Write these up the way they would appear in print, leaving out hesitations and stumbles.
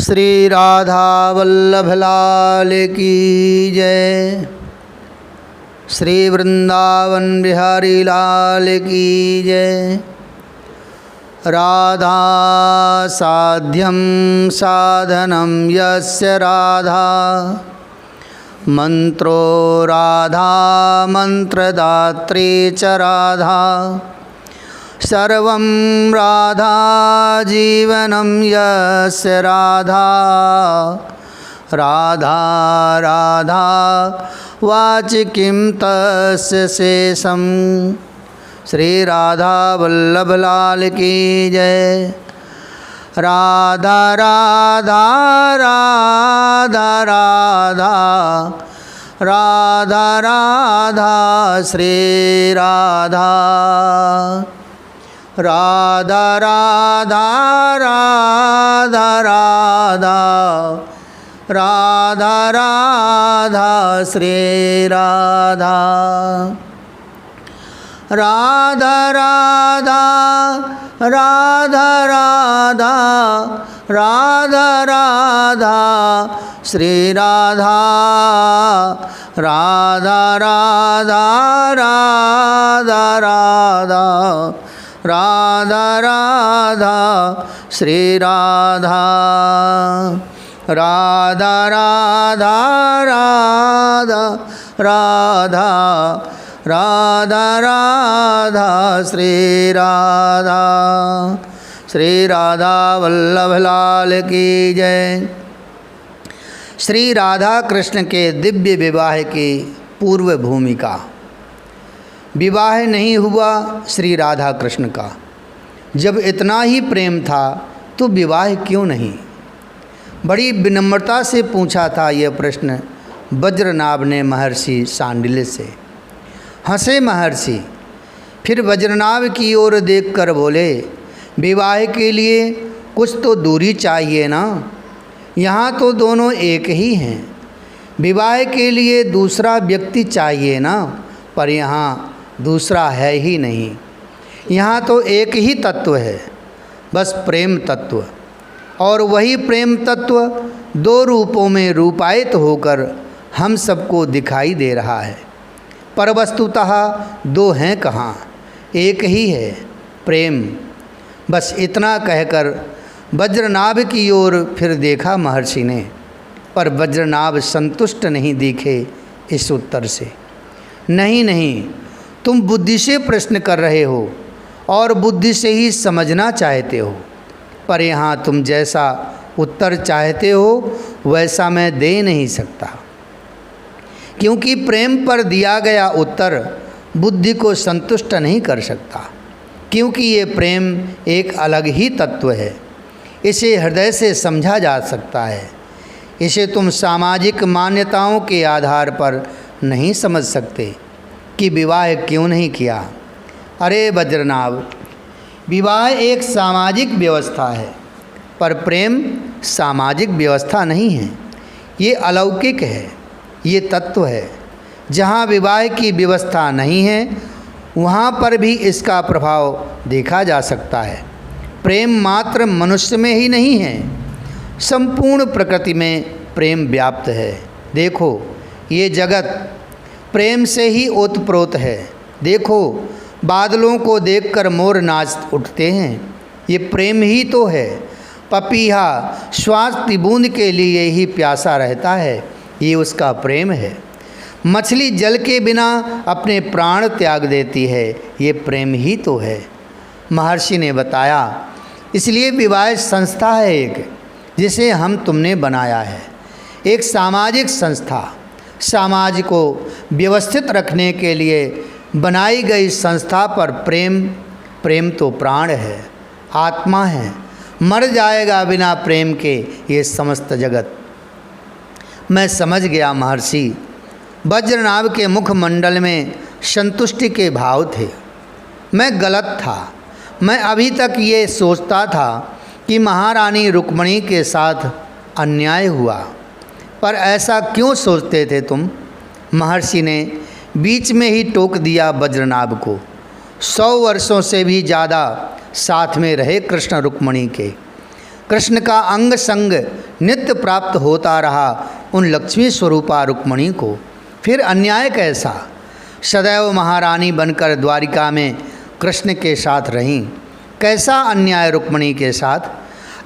श्री राधा वल्लभ लाल की जय। श्री वृंदावन बिहारी लाल की जय। राधा साध्यं साधनं यस्य राधा, मंत्रो राधा मंत्रदात्री च राधा, सर्वं राधा जीवनं यस्य राधा, राधा राधा वाचि किं तस्य शेषम्। श्री राधा वल्लभ लाल की जय। राधा राधा राधा राधा राधा राधा श्री राधा। राधा राधा राधा राधा राधा राधा श्री राधा। राधा राधा राधा राधा राधा राधा श्री राधा। राधा राधा राधा राधा राधा राधा श्री राधा। राधा राधा राधा राधा राधा राधा श्री राधा। श्री राधा वल्लभ लाल की जय। श्री राधा कृष्ण के दिव्य विवाह की पूर्व भूमिका। विवाह नहीं हुआ श्री राधा कृष्ण का। जब इतना ही प्रेम था तो विवाह क्यों नहीं? बड़ी विनम्रता से पूछा था यह प्रश्न वज्रनाभ ने महर्षि सांडिल्य से। हंसे महर्षि, फिर वज्रनाभ की ओर देखकर बोले, विवाह के लिए कुछ तो दूरी चाहिए ना। यहाँ तो दोनों एक ही हैं। विवाह के लिए दूसरा व्यक्ति चाहिए ना, पर यहाँ दूसरा है ही नहीं। यहाँ तो एक ही तत्व है, बस प्रेम तत्व। और वही प्रेम तत्व दो रूपों में रूपायित होकर हम सबको दिखाई दे रहा है, पर वस्तुतः दो हैं कहाँ, एक ही है प्रेम। बस इतना कहकर वज्रनाभ की ओर फिर देखा महर्षि ने, पर वज्रनाभ संतुष्ट नहीं दिखे इस उत्तर से। नहीं नहीं, तुम बुद्धि से प्रश्न कर रहे हो और बुद्धि से ही समझना चाहते हो, पर यहाँ तुम जैसा उत्तर चाहते हो वैसा मैं दे नहीं सकता, क्योंकि प्रेम पर दिया गया उत्तर बुद्धि को संतुष्ट नहीं कर सकता, क्योंकि ये प्रेम एक अलग ही तत्व है। इसे हृदय से समझा जा सकता है। इसे तुम सामाजिक मान्यताओं के आधार पर नहीं समझ सकते कि विवाह क्यों नहीं किया। अरे वज्रनाभ, विवाह एक सामाजिक व्यवस्था है, पर प्रेम सामाजिक व्यवस्था नहीं है। ये अलौकिक है, ये तत्व है। जहाँ विवाह की व्यवस्था नहीं है वहाँ पर भी इसका प्रभाव देखा जा सकता है। प्रेम मात्र मनुष्य में ही नहीं है, संपूर्ण प्रकृति में प्रेम व्याप्त है। देखो, ये जगत प्रेम से ही ओतप्रोत है। देखो, बादलों को देखकर मोर नाच उठते हैं, ये प्रेम ही तो है। पपीहा श्वास की बूंद के लिए ही प्यासा रहता है, ये उसका प्रेम है। मछली जल के बिना अपने प्राण त्याग देती है, ये प्रेम ही तो है। महर्षि ने बताया, इसलिए विवाह संस्था है एक, जिसे हम तुमने बनाया है। एक सामाजिक संस्था, समाज को व्यवस्थित रखने के लिए बनाई गई संस्था पर प्रेम तो प्राण है, आत्मा है। मर जाएगा बिना प्रेम के ये समस्त जगत। मैं समझ गया महर्षि। वज्रनाभ के मुखमंडल में संतुष्टि के भाव थे। मैं गलत था। मैं अभी तक ये सोचता था कि महारानी रुक्मिणी के साथ अन्याय हुआ, पर ऐसा क्यों सोचते थे तुम? महर्षि ने बीच में ही टोक दिया वज्रनाभ को। 100 वर्षों से भी ज़्यादा साथ में रहे कृष्ण रुक्मिणी के। कृष्ण का अंग संग नित्य प्राप्त होता रहा उन लक्ष्मी स्वरूपा रुक्मणी को, फिर अन्याय कैसा? सदैव महारानी बनकर द्वारिका में कृष्ण के साथ रहीं, कैसा अन्याय रुक्मणी के साथ?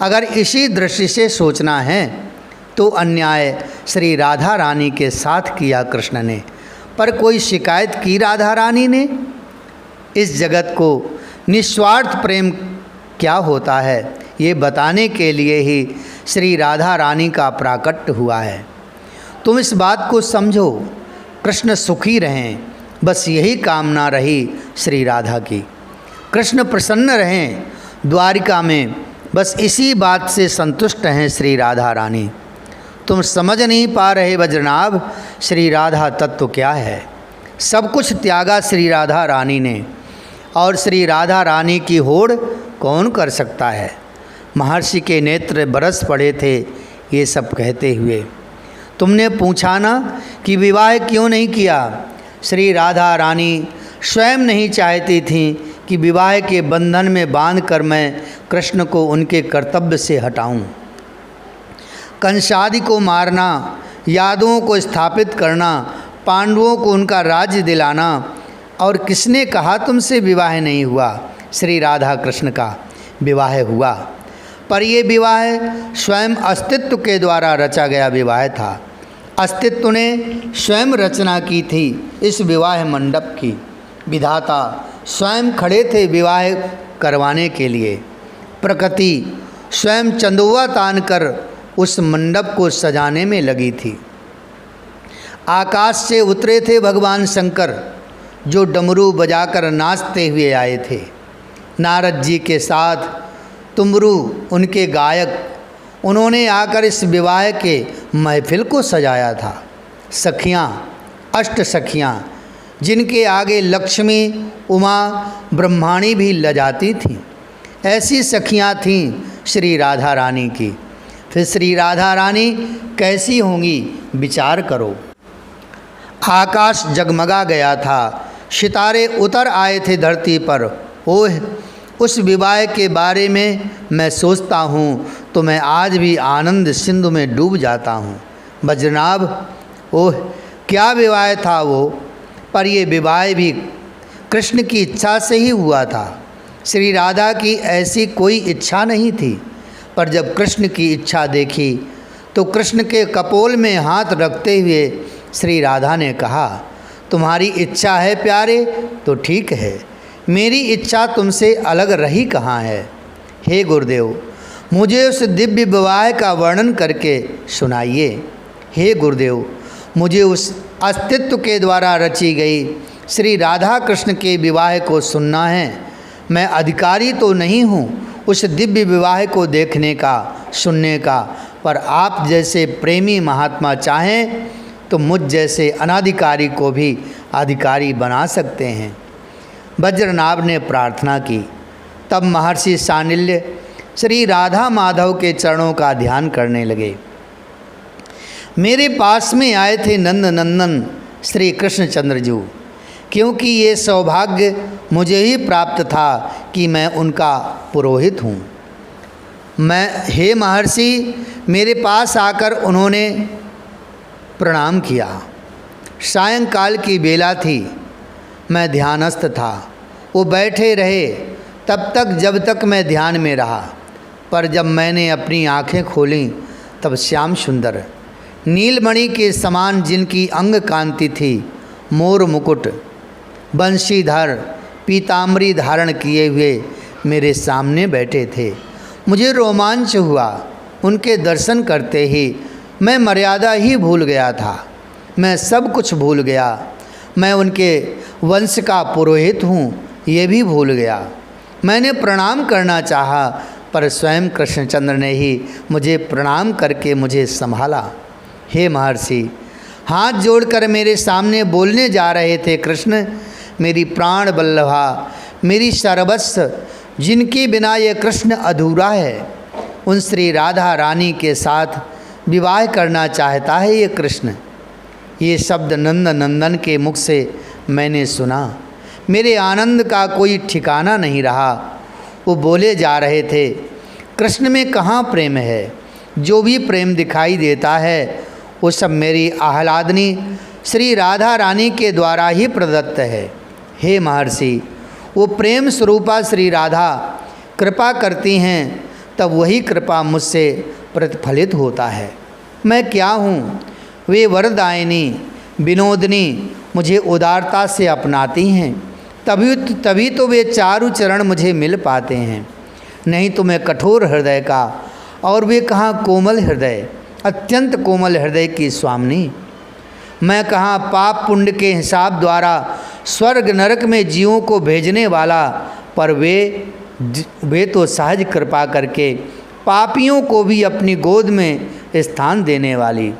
अगर इसी दृष्टि से सोचना है तो अन्याय श्री राधा रानी के साथ किया कृष्ण ने, पर कोई शिकायत की राधा रानी ने? इस जगत को निस्वार्थ प्रेम क्या होता है ये बताने के लिए ही श्री राधा रानी का प्राकट्य हुआ है। तुम इस बात को समझो, कृष्ण सुखी रहें, बस यही कामना रही श्री राधा की। कृष्ण प्रसन्न रहें द्वारिका में, बस इसी बात से संतुष्ट हैं श्री राधा रानी। तुम समझ नहीं पा रहे वज्रनाभ, श्री राधा तत्व क्या है। सब कुछ त्यागा श्री राधा रानी ने, और श्री राधा रानी की होड़ कौन कर सकता है। महर्षि के नेत्र बरस पड़े थे ये सब कहते हुए। तुमने पूछा ना कि विवाह क्यों नहीं किया? श्री राधा रानी स्वयं नहीं चाहती थीं कि विवाह के बंधन में बांधकर मैं कृष्ण को उनके कर्तव्य से हटाऊं। कंसादि को मारना, यादवों को स्थापित करना, पांडवों को उनका राज्य दिलाना, और किसने कहा तुमसे विवाह नहीं हुआ? श्री राधा कृष्ण का विवाह हुआ, पर ये विवाह स्वयं अस्तित्व के द्वारा रचा गया विवाह था। अस्तित्व ने स्वयं रचना की थी इस विवाह मंडप की। विधाता स्वयं खड़े थे विवाह करवाने के लिए। प्रकृति स्वयं चंदुआ तान कर उस मंडप को सजाने में लगी थी। आकाश से उतरे थे भगवान शंकर, जो डमरू बजाकर नाचते हुए आए थे। नारद जी के साथ तुमरू उनके गायक, उन्होंने आकर इस विवाह के महफिल को सजाया था। सखियाँ, अष्ट सखियाँ, जिनके आगे लक्ष्मी, उमा, ब्रह्माणी भी लजाती थीं, ऐसी सखियाँ थीं श्री राधा रानी की। फिर श्री राधा रानी कैसी होंगी विचार करो। आकाश जगमगा गया था, सितारे उतर आए थे धरती पर। ओह, उस विवाह के बारे में मैं सोचता हूँ तो मैं आज भी आनंद सिंधु में डूब जाता हूँ। वज्रनाभ, ओह क्या विवाह था वो! पर ये विवाह भी कृष्ण की इच्छा से ही हुआ था। श्री राधा की ऐसी कोई इच्छा नहीं थी, पर जब कृष्ण की इच्छा देखी तो कृष्ण के कपोल में हाथ रखते हुए श्री राधा ने कहा, तुम्हारी इच्छा है प्यारे तो ठीक है, मेरी इच्छा तुमसे अलग रही कहाँ है। हे गुरुदेव, मुझे उस दिव्य विवाह का वर्णन करके सुनाइए। हे गुरुदेव, मुझे उस अस्तित्व के द्वारा रची गई श्री राधा कृष्ण के विवाह को सुनना है। मैं अधिकारी तो नहीं हूँ उस दिव्य विवाह को देखने का, सुनने का, पर आप जैसे प्रेमी महात्मा चाहें तो मुझ जैसे अनाधिकारी को भी अधिकारी बना सकते हैं। वज्रनाभ ने प्रार्थना की। तब महर्षि सानिल्य श्री राधा माधव के चरणों का ध्यान करने लगे। मेरे पास में आए थे नंद नंदन श्री कृष्णचंद्र जी, क्योंकि ये सौभाग्य मुझे ही प्राप्त था कि मैं उनका पुरोहित हूँ। हे महर्षि, मेरे पास आकर उन्होंने प्रणाम किया। सायंकाल की बेला थी, मैं ध्यानस्थ था। वो बैठे रहे तब तक जब तक मैं ध्यान में रहा, पर जब मैंने अपनी आँखें खोलीं तब श्याम सुंदर नीलमणि के समान जिनकी अंग कांति थी, मोर मुकुट, बंशीधर, पीताम्बरी धारण किए हुए मेरे सामने बैठे थे। मुझे रोमांच हुआ। उनके दर्शन करते ही मैं मर्यादा ही भूल गया था। मैं सब कुछ भूल गया। मैं उनके वंश का पुरोहित हूँ ये भी भूल गया। मैंने प्रणाम करना चाहा, पर स्वयं कृष्णचंद्र ने ही मुझे प्रणाम करके मुझे संभाला। हे महर्षि, हाथ जोड़कर मेरे सामने बोलने जा रहे थे, कृष्ण मेरी प्राण वल्लभा, मेरी सर्वस्व, जिनके बिना ये कृष्ण अधूरा है, उन श्री राधा रानी के साथ विवाह करना चाहता है ये कृष्ण। ये शब्द नंद नंदन के मुख से मैंने सुना। मेरे आनंद का कोई ठिकाना नहीं रहा। वो बोले जा रहे थे, कृष्ण में कहाँ प्रेम है? जो भी प्रेम दिखाई देता है वो सब मेरी आह्लादनी श्री राधा रानी के द्वारा ही प्रदत्त है। हे महर्षि, वो प्रेम स्वरूपा श्री राधा कृपा करती हैं, तब वही कृपा मुझसे प्रतिफलित होता है। मैं क्या हूँ? वे वरदायिनी विनोदनी मुझे उदारता से अपनाती हैं, तभी तो वे चारु चरण मुझे मिल पाते हैं। नहीं तो मैं कठोर हृदय का, और वे कहाँ कोमल हृदय, अत्यंत कोमल हृदय की स्वामिनी। मैं कहाँ पाप पुण्य के हिसाब द्वारा स्वर्ग नरक में जीवों को भेजने वाला, पर वे तो सहज कृपा करके पापियों को भी अपनी गोद में स्थान देने वाली,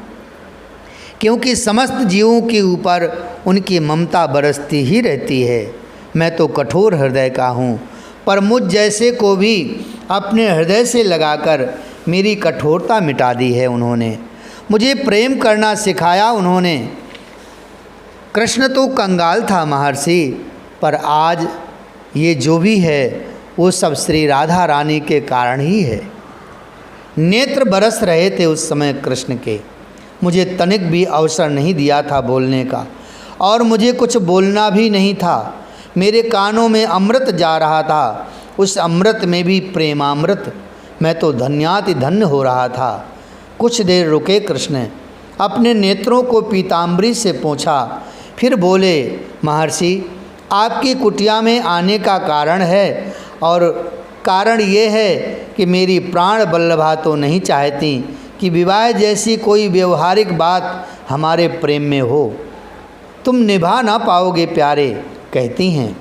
क्योंकि समस्त जीवों के ऊपर उनकी ममता बरसती ही रहती है। मैं तो कठोर हृदय का हूँ, पर मुझ जैसे को भी अपने हृदय से लगाकर मेरी कठोरता मिटा दी है उन्होंने। मुझे प्रेम करना सिखाया उन्होंने। कृष्ण तो कंगाल था महर्षि, पर आज ये जो भी है वो सब श्री राधा रानी के कारण ही है। नेत्र बरस रहे थे उस समय कृष्ण के। मुझे तनिक भी अवसर नहीं दिया था बोलने का, और मुझे कुछ बोलना भी नहीं था। मेरे कानों में अमृत जा रहा था, उस अमृत में भी प्रेमामृत। मैं तो धन्याति धन्य हो रहा था। कुछ देर रुके कृष्ण, अपने नेत्रों को पीताम्बरी से पोंछा, फिर बोले, महर्षि, आपकी कुटिया में आने का कारण है, और कारण ये है कि मेरी प्राण बल्लभा तो नहीं चाहती कि विवाह जैसी कोई व्यवहारिक बात हमारे प्रेम में हो। तुम निभा ना पाओगे प्यारे, कहती हैं।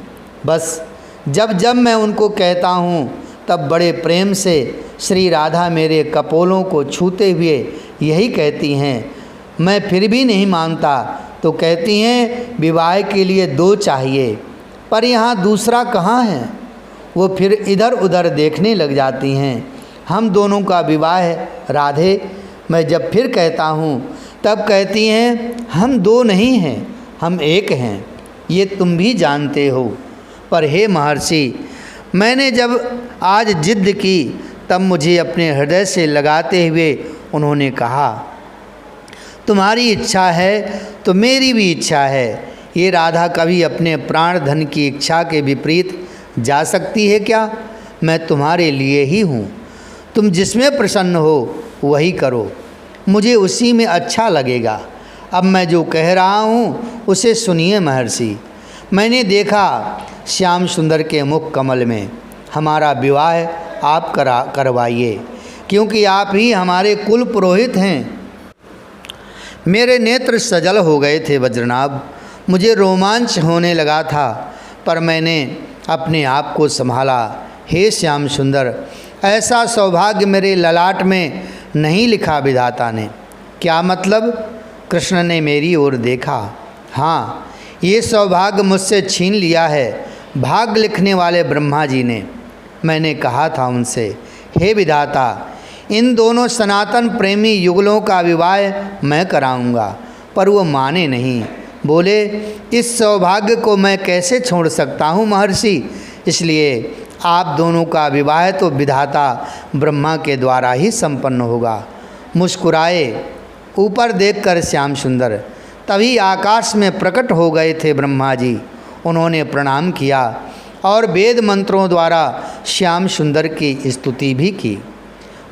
बस जब मैं उनको कहता हूँ तब बड़े प्रेम से श्री राधा मेरे कपोलों को छूते हुए यही कहती हैं। मैं फिर भी नहीं मानता तो कहती हैं, विवाह के लिए दो चाहिए, पर यहाँ दूसरा कहाँ है? वो फिर इधर उधर देखने लग जाती हैं। हम दोनों का विवाह है राधे। मैं जब फिर कहता हूँ तब कहती हैं, हम दो नहीं हैं, हम एक हैं, ये तुम भी जानते हो। पर हे महर्षि, मैंने जब आज जिद की तब मुझे अपने हृदय से लगाते हुए उन्होंने कहा, तुम्हारी इच्छा है तो मेरी भी इच्छा है। ये राधा कभी अपने प्राण धन की इच्छा के विपरीत जा सकती है क्या? मैं तुम्हारे लिए ही हूँ, तुम जिसमें प्रसन्न हो वही करो, मुझे उसी में अच्छा लगेगा। अब मैं जो कह रहा हूँ उसे सुनिए महर्षि। मैंने देखा श्याम सुंदर के मुख कमल में, हमारा विवाह आप करवाइए, क्योंकि आप ही हमारे कुल पुरोहित हैं। मेरे नेत्र सजल हो गए थे वज्रनाभ, मुझे रोमांच होने लगा था, पर मैंने अपने आप को संभाला। हे श्याम सुंदर, ऐसा सौभाग्य मेरे ललाट में नहीं लिखा विधाता ने। क्या मतलब? कृष्ण ने मेरी ओर देखा। हाँ, ये सौभाग्य मुझसे छीन लिया है भाग्य लिखने वाले ब्रह्मा जी ने। मैंने कहा था उनसे, हे विधाता, इन दोनों सनातन प्रेमी युगलों का विवाह मैं कराऊंगा, पर वो माने नहीं। बोले, इस सौभाग्य को मैं कैसे छोड़ सकता हूँ महर्षि, इसलिए आप दोनों का विवाह तो विधाता ब्रह्मा के द्वारा ही संपन्न होगा। मुस्कुराए ऊपर देखकर श्याम सुंदर। तभी आकाश में प्रकट हो गए थे ब्रह्मा जी। उन्होंने प्रणाम किया और वेद मंत्रों द्वारा श्याम सुंदर की स्तुति भी की।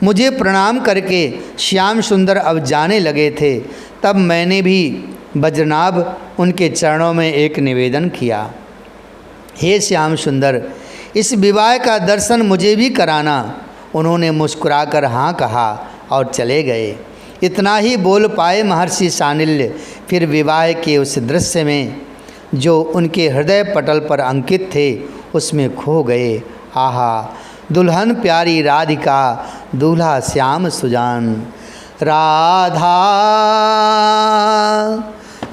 मुझे प्रणाम करके श्याम सुंदर अब जाने लगे थे, तब मैंने भी वज्रनाभ उनके चरणों में एक निवेदन किया, हे श्याम सुंदर, इस विवाह का दर्शन मुझे भी कराना। उन्होंने मुस्कुराकर हाँ कहा और चले गए। इतना ही बोल पाए महर्षि सानिल्य। फिर विवाह के उस दृश्य में जो उनके हृदय पटल पर अंकित थे उसमें खो गए। आहा, दुल्हन प्यारी राधिका, दूल्हा श्याम सुजान। राधा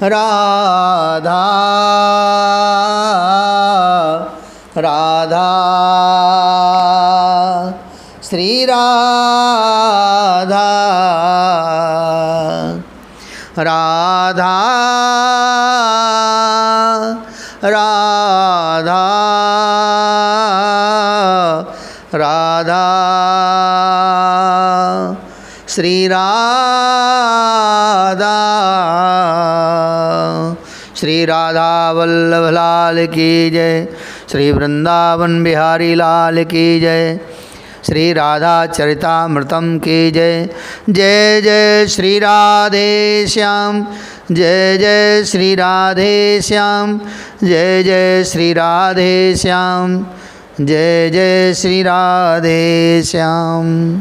राधा राधा श्री राधा राधा राधा राधा श्री राधा। श्री राधा वल्लभ लाल की जय। श्री वृंदावन बिहारी लाल की जय। श्री राधा चरितामृतम की जय। जय जय श्री राधे श्याम। जय जय श्री राधे श्याम। जय जय श्री राधे श्याम। जय जय श्री राधे श्याम।